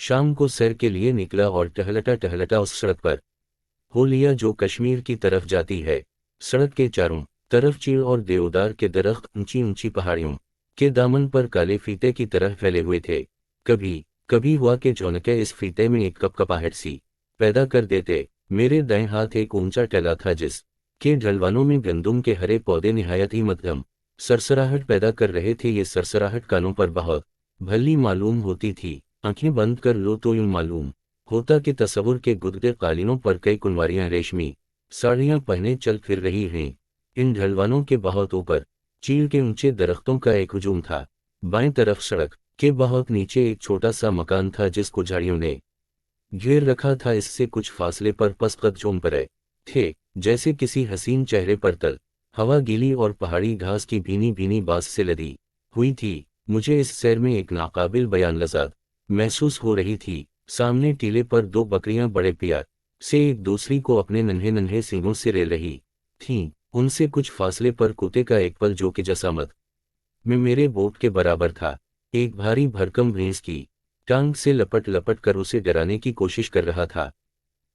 शाम को सैर के लिए निकला और टहलता टहलता उस सड़क पर हो लिया जो कश्मीर की तरफ जाती है। सड़क के चारों तरफ चीड़ और देवदार के दरख्त ऊंची ऊंची पहाड़ियों के दामन पर काले फीते की तरह फैले हुए थे। कभी कभी हुआ कि झोंके इस फीते में एक कपकपाहट सी पैदा कर देते। मेरे दाएं हाथ एक ऊंचा टेला था जिस के ढलवानों में गंदुम के हरे पौधे निहायत ही मध्यम सरसराहट पैदा कर रहे थे। ये सरसराहट कानों पर बहुत भली मालूम होती थी। आंखें बंद कर लो तो यूं मालूम होता कि तसव्वुर के गुदगुदे कालीनों पर कई कुंवारियां रेशमी साड़ियां पहने चल फिर रही हैं। इन ढलवानों के बहुत ऊपर चीड़ के ऊंचे दरख्तों का एक हुजूम था। बाएं तरफ सड़क के बहुत नीचे एक छोटा सा मकान था जिसको झाड़ियों ने घेर रखा था। इससे कुछ फासले पर पसकद जोम पड़े थे, जैसे किसी हसीन चेहरे पर तल हवा गीली और पहाड़ी घास की भीनी भीनी बास से लदी हुई थी। मुझे इस सैर में एक नाकाबिल बयान लज़्ज़त महसूस हो रही थी। सामने टीले पर दो बकरियां बड़े प्यार से एक दूसरी को अपने नन्हे नन्हे सींगों से रेल रही थीं। उनसे कुछ फासले पर कुत्ते का एक पल जो कि जसामत में मेरे बोट के बराबर था, एक भारी भरकम भैंस की टांग से लपट लपट कर उसे डराने की कोशिश कर रहा था।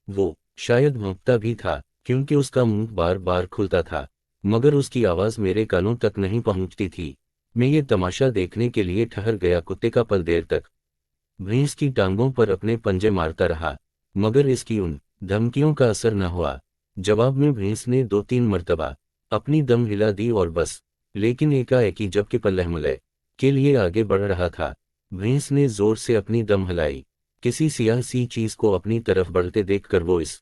वो शायद भौंकता भी था क्योंकि उसका मुंह बार बार खुलता था, मगर उसकी आवाज मेरे कानों तक नहीं पहुंचती थी। मैं ये तमाशा देखने के लिए ठहर गया। कुत्ते का पल देर तक भैंस की टांगों पर अपने पंजे मारता रहा, मगर इसकी उन धमकियों का असर न हुआ। जवाब में भैंस ने 2-3 मरतबा अपनी दम हिला दी और बस, लेकिन एकाएकी जबकि पल्लहमले के लिए आगे बढ़ रहा था, भैंस ने जोर से अपनी दम हिलाई। किसी सियाह सी चीज को अपनी तरफ बढ़ते देखकर वो इस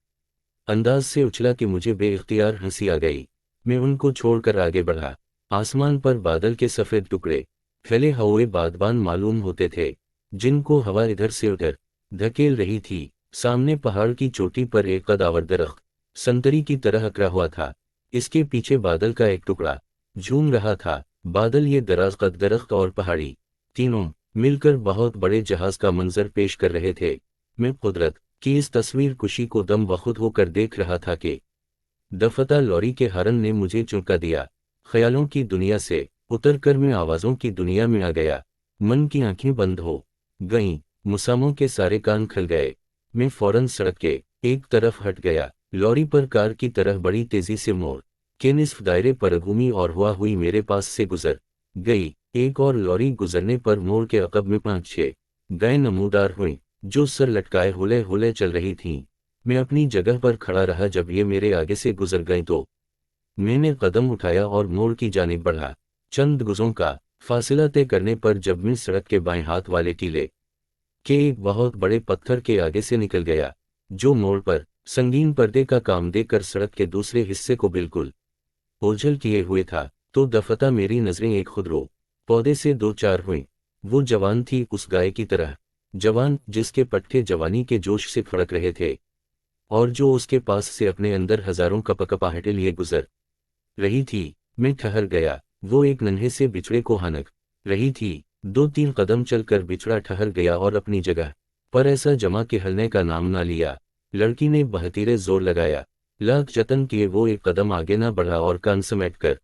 अंदाज से उछला कि मुझे बेइख्तियार हंसी आ गई। मैं उनको छोड़कर आगे बढ़ा। आसमान पर बादल के सफेद टुकड़े फैले हुए बादबान मालूम होते थे, जिनको हवा इधर से उधर धकेल रही थी। सामने पहाड़ की चोटी पर एक कदावर दरख्त संतरी की तरह अकड़ा हुआ था। इसके पीछे बादल का एक टुकड़ा झूम रहा था। बादल, ये दराज कद दरख्त और पहाड़ी तीनों मिलकर बहुत बड़े जहाज का मंजर पेश कर रहे थे। मैं कुदरत की इस तस्वीर कुशी को दम बखुद होकर देख रहा था कि दफता लॉरी के हॉर्न ने मुझे चौंका दिया। ख्यालों की दुनिया से उतरकर मैं आवाजों की दुनिया में आ गया। मन की आंखें बंद हो गईं, मुसामों के सारे कान खुल गए। मैं फौरन सड़क के एक तरफ हट गया। लॉरी पर कार की तरह बड़ी तेजी से मोड़ के निस्फ दायरे पर घूमी और हुआ हुई मेरे पास से गुजर गई। एक और लॉरी गुजरने पर मोड़ के अकब में 5-6 गायें नमूदार हुईं, जो सर लटकाए हुले हुले चल रही थीं। मैं अपनी जगह पर खड़ा रहा। जब ये मेरे आगे से गुजर गई तो मैंने कदम उठाया और मोड़ की जानिब बढ़ा। चंद गजों का फासला तय करने पर जब मैं सड़क के बाएं हाथ वाले टीले के एक बहुत बड़े पत्थर के आगे से निकल गया, जो मोड़ पर संगीन पर्दे का काम देकर सड़क के दूसरे हिस्से को बिल्कुल ओझल किए हुए था, तो दफता मेरी नजरें एक खुदरो पौधे से 2-4 हुईं। वो जवान थी, उस गाय की तरह जवान जिसके पट्टे जवानी के जोश से फड़क रहे थे और जो उसके पास से अपने अंदर हजारों कपकपाहटें लिए गुजर रही थी। मैं ठहर गया। वो एक नन्हे से बिछड़े को हानक रही थी। 2-3 कदम चलकर बिछड़ा ठहर गया और अपनी जगह पर ऐसा जमा कि हिलने का नाम ना लिया। लड़की ने बहतीरे जोर लगाया, लाख जतन किए वो एक कदम आगे ना बढ़ा और कान समेट कर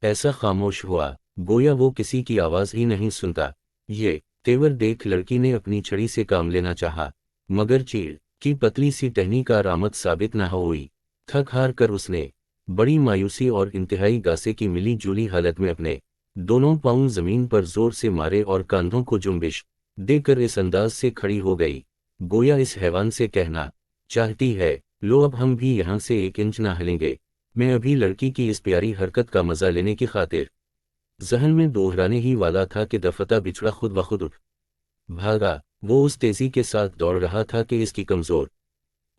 ऐसा खामोश हुआ गोया वो किसी की आवाज ही नहीं सुनता। ये तेवर देख लड़की ने अपनी छड़ी से काम लेना चाहा, मगर चीड़ की पतली सी टहनी का आरामद साबित न हुई। थक हार कर उसने बड़ी मायूसी और इंतहाई गासे की मिली जुली हालत में अपने दोनों पांव जमीन पर जोर से मारे और कांधों को जुम्बिश देकर इस अंदाज से खड़ी हो गई, गोया इस हैवान से कहना चाहती है, लो अब हम भी यहाँ से 1 इंच ना हिलेंगे। मैं अभी लड़की की इस प्यारी हरकत का मजा लेने की खातिर जहन में दोहराने ही वाला था कि दफता बिछड़ा खुद ब खुद उठ भागा। वो उस तेजी के साथ दौड़ रहा था कि इसकी कमजोर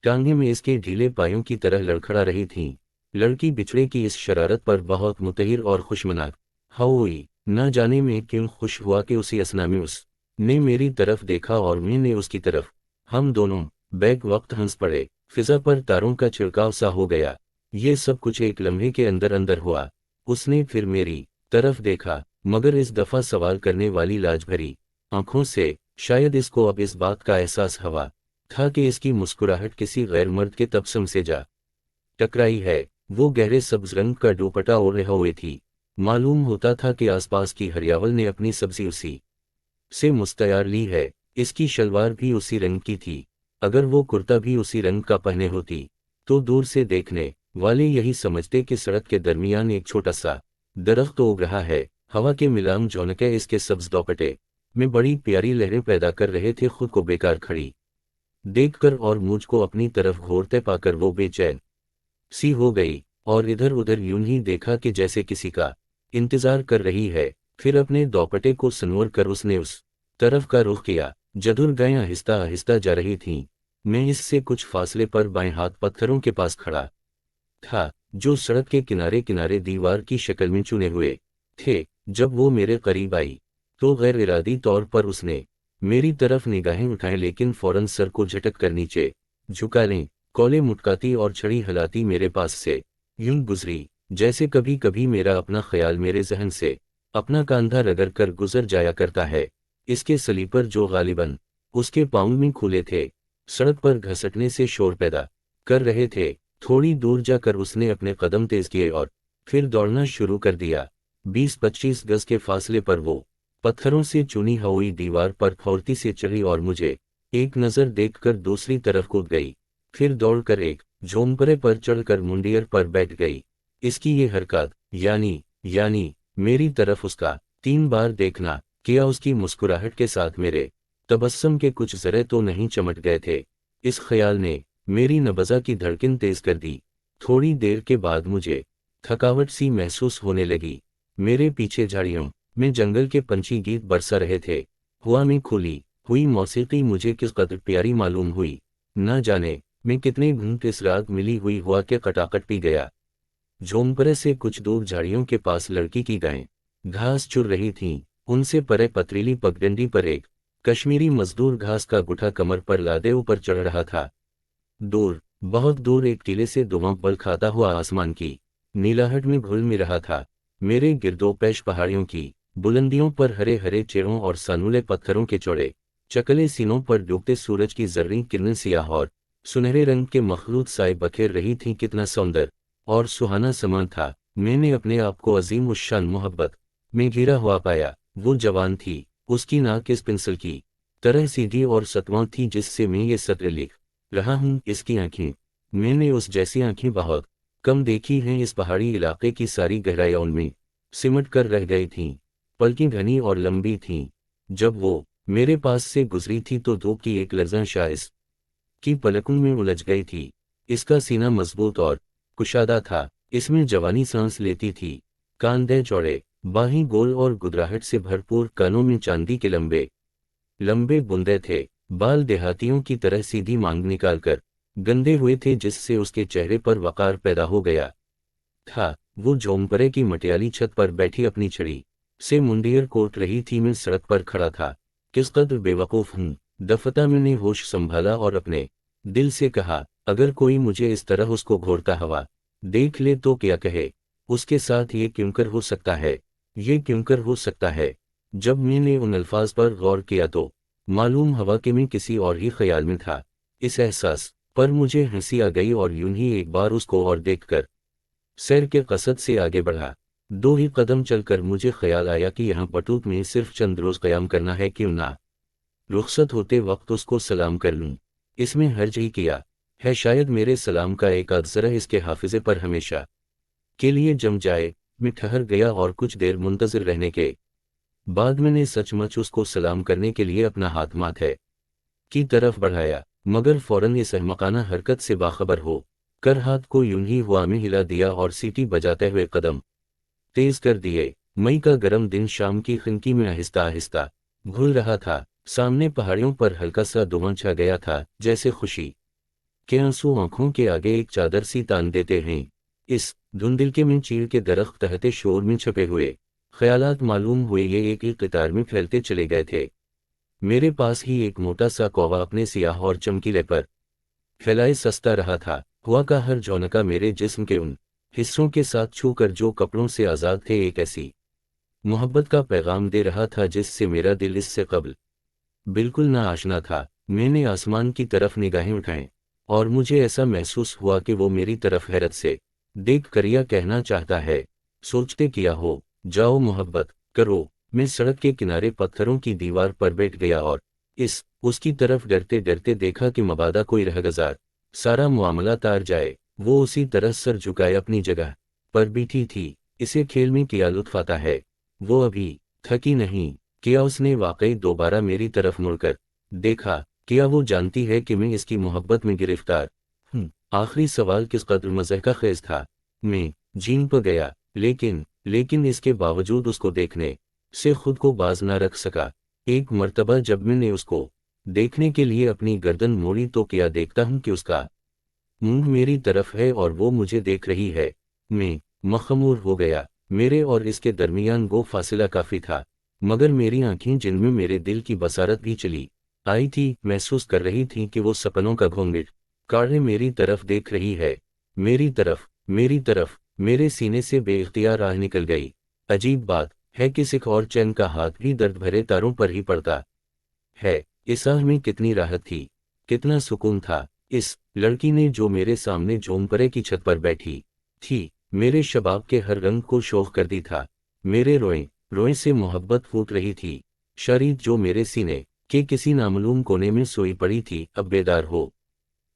टांगें में इसके ढीले पायों की तरह लड़खड़ा रही थीं। लड़की बिछड़े की इस शरारत पर बहुत मुतहिर और खुशमनाक हुई। न जाने में क्यों खुश हुआ कि उसी असना में उसने मेरी तरफ देखा और मैंने उसकी तरफ। हम दोनों बैक वक्त हंस पड़े। फिजा पर तारों का छिड़काव सा हो गया। ये सब कुछ एक लम्हे के अंदर अंदर हुआ। उसने फिर मेरी तरफ देखा, मगर इस दफा सवाल करने वाली लाज भरी आंखों से। शायद इसको अब इस बात का एहसास हुआ था कि इसकी मुस्कुराहट किसी गैर मर्द के तबस्सुम से जा टकराई है। वो गहरे सब्ज रंग का दुपट्टा ओढ़े हुए थी। मालूम होता था कि आसपास की हरियावल ने अपनी सब्जी उसी से मुस्तैयार ली है। इसकी शलवार भी उसी रंग की थी। अगर वो कुर्ता भी उसी रंग का पहने होती तो दूर से देखने वाले यही समझते कि सड़क के दरमियान एक छोटा सा दरख्त उग रहा है। हवा के मिलाम झोंके इसके सब्ज दोपटे में बड़ी प्यारी लहरें पैदा कर रहे थे। खुद को बेकार खड़ी देखकर और मुझको अपनी तरफ घूरते पाकर वो बेचैन सी हो गई और इधर उधर यूं ही देखा कि जैसे किसी का इंतजार कर रही है। फिर अपने दोपटे को संवर कर उसने उस तरफ का रुख किया जधुर गायें आहिस्ता आहिस्ता जा रही थीं। मैं इससे कुछ फासले पर बाएं हाथ पत्थरों के पास खड़ा था जो सड़क के किनारे किनारे दीवार की शक्ल में चुने हुए थे। जब वो मेरे करीब आई तो गैर इरादी तौर पर उसने मेरी तरफ निगाहें उठाएं, लेकिन फौरन सर को झटक कर नीचे झुका लें। कौले मुटकाती और छड़ी हिलाती मेरे पास से यूं गुजरी जैसे कभी कभी मेरा अपना ख्याल मेरे जहन से अपना कांधा रगड़ कर गुजर जाया करता है। इसके सलीपर जो गालिबन उसके पाँव में खुले थे सड़क पर घसटने से शोर पैदा कर रहे थे। थोड़ी दूर जाकर उसने अपने कदम तेज किए और फिर दौड़ना शुरू कर दिया। 20-25 गज के फासले पर वो पत्थरों से चुनी हुई दीवार पर फौरती से चढ़ी और मुझे एक नज़र देखकर दूसरी तरफ कूद गई। फिर दौड़कर एक झोंपड़े पर चढ़कर मुंडियर पर बैठ गई। इसकी ये हरकत यानी मेरी तरफ उसका 3 बार देखना, क्या उसकी मुस्कुराहट के साथ मेरे तबस्सुम के कुछ जरे तो नहीं चमट गए थे। इस ख्याल ने मेरी नब्ज़ की धड़कन तेज कर दी। थोड़ी देर के बाद मुझे थकावट सी महसूस होने लगी। मेरे पीछे झाड़ियों में जंगल के पंछी गीत बरसा रहे थे। हवा में खुली हुई मौसीकी मुझे किस कदर प्यारी मालूम हुई। न जाने मैं कितने घंटे इस रात मिली हुई हवा के कटाकट पी गया। झोंपड़े से कुछ दूर झाड़ियों के पास लड़की की गायें घास चुर रही थीं। उनसे परे पथरीली पगडंडी पर एक कश्मीरी मजदूर घास का गुठा कमर पर लादे ऊपर चढ़ रहा था। दूर, बहुत दूर एक टीले से धुआं बल खाता हुआ आसमान की नीलाहट में घुल मिल रहा था। मेरे गिरदोपेश पहाड़ियों की बुलंदियों पर हरे हरे चेहरों और सानुले पत्थरों के चौड़े चकले सीनों पर डूबते सूरज की जर्री किरणें सियाह और सुनहरे रंग के मखलूत साए बखेर रही थीं। कितना सौंदर्य और सुहाना समान था। मैंने अपने आप को अजीम उश्शान मोहब्बत में घिरा हुआ पाया। वो जवान थी, उसकी नाक इस पेंसिल की तरह सीधी और सतवां थी जिससे मैं ये सत्र लिख रहा हूँ। इसकी आंखें, मैंने उस जैसी आंखें बहुत कम देखी हैं। इस पहाड़ी इलाके की सारी गहराइयाँ उनमें सिमट कर रह गई थीं। पलकें घनी और लंबी थीं। जब वो मेरे पास से गुजरी थी तो धूप की एक लर्ज़ां शाइस की पलकों में उलझ गई थी। इसका सीना मजबूत और कुशादा था। इसमें जवानी सांस लेती थी। कांधे चौड़े, बाहें गोल और गुदराहट से भरपूर। कानों में चांदी के लंबे लंबे बूंदे थे। बाल देहातियों की तरह सीधी मांग निकालकर गंदे हुए थे जिससे उसके चेहरे पर वकार पैदा हो गया था। वो झोंपड़े की मटियाली छत पर बैठी अपनी छड़ी से मुंडियर कोट रही थी। मैं सड़क पर खड़ा था। किस कदर बेवकूफ़ हूँ। दफता मैंने होश संभाला और अपने दिल से कहा, अगर कोई मुझे इस तरह उसको घोरता हुआ देख ले तो क्या कहे। उसके साथ ये क्यों कर हो सकता है, ये क्यों कर हो सकता है। जब मैंने उन अल्फाज पर गौर किया तो मालूम हवा कि मैं किसी और ही ख्याल में था। इस एहसास पर मुझे हंसी आ गई और यूं ही एक बार उसको और देखकर सैर के कसद से आगे बढ़ा। 2 ही कदम चलकर मुझे ख्याल आया कि यहाँ बटूत में सिर्फ चंद रोज क़याम करना है, क्यों ना रुखसत होते वक्त उसको सलाम कर लूँ। इसमें हर्ज ही किया है। शायद मेरे सलाम का एक आध ज़रा इसके हाफिज़े पर हमेशा के लिए जम जाए। मैं ठहर गया और कुछ देर मुंतज़िर रहने के बाद मैंने सचमुच उसको सलाम करने के लिए अपना हाथ माथे की तरफ बढ़ाया, मगर फौरन इस अहमकाना हरकत से बाखबर हो कर हाथ को यूं ही हवा में हिला दिया और सीटी बजाते हुए कदम तेज कर दिए। मई का गर्म दिन शाम की खिनकी में आहिस्ता आहिस्ता घुल रहा था। सामने पहाड़ियों पर हल्का सा धुआं छा गया था, जैसे खुशी के आंसू आंखों के आगे एक चादर सी तान देते हैं। इस धुंधलके में चीड़ के दरख्त तहते शोर में छपे हुए ख्यालात मालूम हुए ये एक कतार में फैलते चले गए थे। मेरे पास ही एक मोटा सा कौवा अपने सियाह और चमकीले पर फैलाए सस्ता रहा था। हवा का हर झोंका मेरे जिस्म के उन हिस्सों के साथ छूकर जो कपड़ों से आज़ाद थे एक ऐसी मोहब्बत का पैगाम दे रहा था जिससे मेरा दिल इससे कबल बिल्कुल ना आशना था। मैंने आसमान की तरफ निगाहें उठाएं और मुझे ऐसा महसूस हुआ कि वो मेरी तरफ हैरत से देख कर यह कहना चाहता है, सोचते किया हो, जाओ मोहब्बत करो। मैं सड़क के किनारे पत्थरों की दीवार पर बैठ गया और उसकी तरफ डरते डरते देखा कि मबादा कोई रहगजार सारा मामला तार जाए। वो उसी तरह सर झुकाए अपनी जगह पर बैठी थी। इसे खेल में क्या लुत्फ आता है, वो अभी थकी नहीं। क्या उसने वाकई दोबारा मेरी तरफ मुड़कर देखा? क्या वो जानती है कि मैं इसकी मोहब्बत में गिरफ्तार हूँ? आखिरी सवाल किस कदर मज़ह का खेज था। मैं झींग पर गया, लेकिन इसके बावजूद उसको देखने से खुद को बाज ना रख सका। एक मर्तबा जब मैंने उसको देखने के लिए अपनी गर्दन मोड़ी तो क्या देखता हूँ कि उसका मुंह मेरी तरफ है और वो मुझे देख रही है। मैं मखमूर हो गया। मेरे और इसके दरमियान वो फासिला काफी था, मगर मेरी आंखें जिनमें मेरे दिल की बसारत भी चली आई थी महसूस कर रही थी कि वो सपनों का घोंघट काढ़े मेरी तरफ देख रही है। मेरी तरफ मेरे सीने से बेइख्तियार राह निकल गई। अजीब बात है कि सिख और चैन का हाथ भी दर्द भरे तारों पर ही पड़ता है। इस आह में कितनी राहत थी, कितना सुकून था। इस लड़की ने जो मेरे सामने झोंपड़े की छत पर बैठी थी, मेरे शबाब के हर रंग को शोख कर दी था। मेरे रोए से मोहब्बत फूट रही थी। शरीर जो मेरे सीने के किसी नामालूम कोने में सोई पड़ी थी अब बेदार हो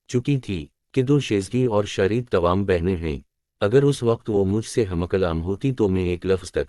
चुकी थी कि दो शेजगी और शरीर तवाम बहने हैं। अगर उस वक्त वो मुझसे हमकलाम होती तो मैं एक लफ्ज तक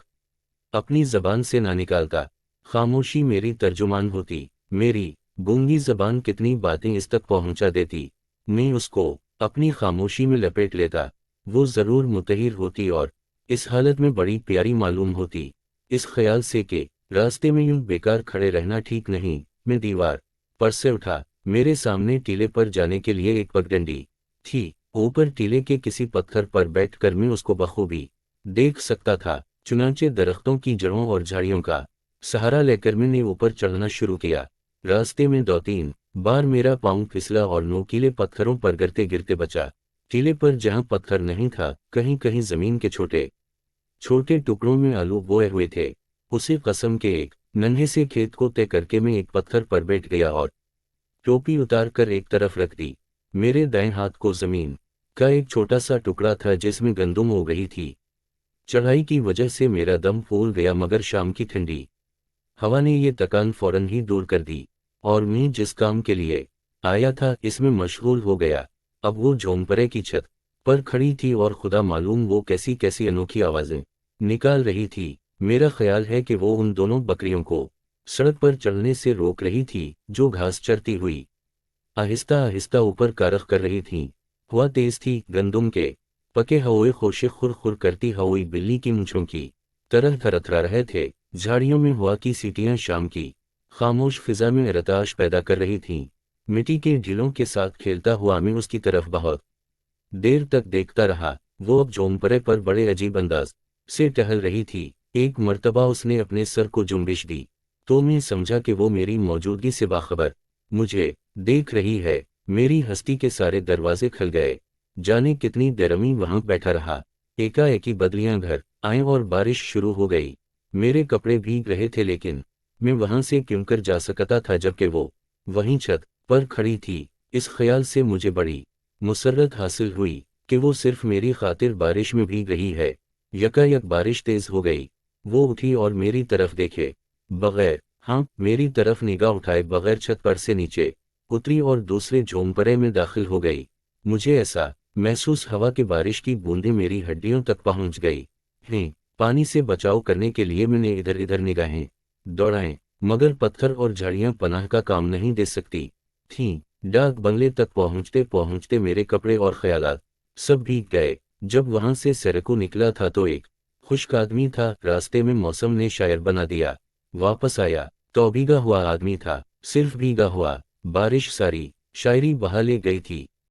अपनी जबान से ना निकालता। खामोशी मेरी तर्जुमान होती। मेरी गूंगी जबान कितनी बातें इस तक पहुंचा देती। मैं उसको अपनी खामोशी में लपेट लेता। वो जरूर मुतहिर होती और इस हालत में बड़ी प्यारी मालूम होती। इस ख्याल से कि रास्ते में यूं बेकार खड़े रहना ठीक नहीं, मैं दीवार पर से उठा। मेरे सामने टीले पर जाने के लिए एक पगडंडी थी। ऊपर टीले के किसी पत्थर पर बैठकर मैं उसको बखूबी देख सकता था। चुनांचे दरख्तों की जड़ों और झाड़ियों का सहारा लेकर मैंने ऊपर चढ़ना शुरू किया। रास्ते में 2-3 बार मेरा पांव फिसला और नोकीले पत्थरों पर गिरते गिरते बचा। टीले पर जहां पत्थर नहीं था, कहीं कहीं जमीन के छोटे छोटे टुकड़ों में आलू बोए हुए थे। उसी कसम के एक नन्हे से खेत को तय करके मैं एक पत्थर पर बैठ गया और टोपी उतार कर एक तरफ रख दी। मेरे दाएं हाथ को जमीन का एक छोटा सा टुकड़ा था जिसमें गंदुम हो गई थी। चढ़ाई की वजह से मेरा दम फूल गया, मगर शाम की ठंडी हवा ने ये थकान फौरन ही दूर कर दी और मैं जिस काम के लिए आया था इसमें मशगूल हो गया। अब वो झोंपड़े की छत पर खड़ी थी और खुदा मालूम वो कैसी कैसी अनोखी आवाजें निकाल रही थी। मेरा ख्याल है कि वो उन दोनों बकरियों को सड़क पर चलने से रोक रही थी जो घास चरती हुई आहिस्ता आहिस्ता ऊपर कारख कर रही थीं। हवा तेज थी। गंदुम के पके हुए खोशे खुर खुर करती हुई बिल्ली की मूंछों की तरह थरथरा रहे थे। झाड़ियों में हवा की सीटियां शाम की खामोश फिजा में रताश पैदा कर रही थीं। मिट्टी के ढीलों के साथ खेलता हुआ मैं उसकी तरफ बहुत देर तक देखता रहा। वो अब झोंपड़े पर बड़े अजीब अंदाज से टहल रही थी। एक मर्तबा उसने अपने सर को जुम्बिश दी तो मैं समझा कि वो मेरी मौजूदगी से बाखबर मुझे देख रही है। मेरी हस्ती के सारे दरवाजे खुल गए। जाने कितनी देर में वहां बैठा रहा। एकाएकी बदलियां घर आए और बारिश शुरू हो गई। मेरे कपड़े भीग रहे थे, लेकिन मैं वहां से क्यों कर जा सकता था जबकि वो वहीं छत पर खड़ी थी। इस ख्याल से मुझे बड़ी मुसर्रत हासिल हुई कि वो सिर्फ मेरी खातिर बारिश में भीग रही है। यकायक बारिश तेज हो गई। वो उठी और मेरी तरफ देखे बगैर मेरी तरफ निगाह उठाए बगैर छत पर से नीचे उतरी और दूसरे झोंपड़े में दाखिल हो गई। मुझे ऐसा महसूस हवा कि बारिश की बूंदें मेरी हड्डियों तक पहुंच गई हैं। पानी से बचाव करने के लिए मैंने इधर इधर निगाहें दौड़ाएं, मगर पत्थर और झाड़ियां पनाह का काम नहीं दे सकती थीं। डाक बंगले तक पहुंचते पहुंचते मेरे कपड़े और ख्यालात सब भीग गए। जब वहां से सड़कों निकला था तो एक खुश्क आदमी था। रास्ते में मौसम ने शायर बना दिया। वापस आया तो भीगा हुआ आदमी था, सिर्फ भीगा हुआ। बारिश सारी शायरी बहा ले गई थी।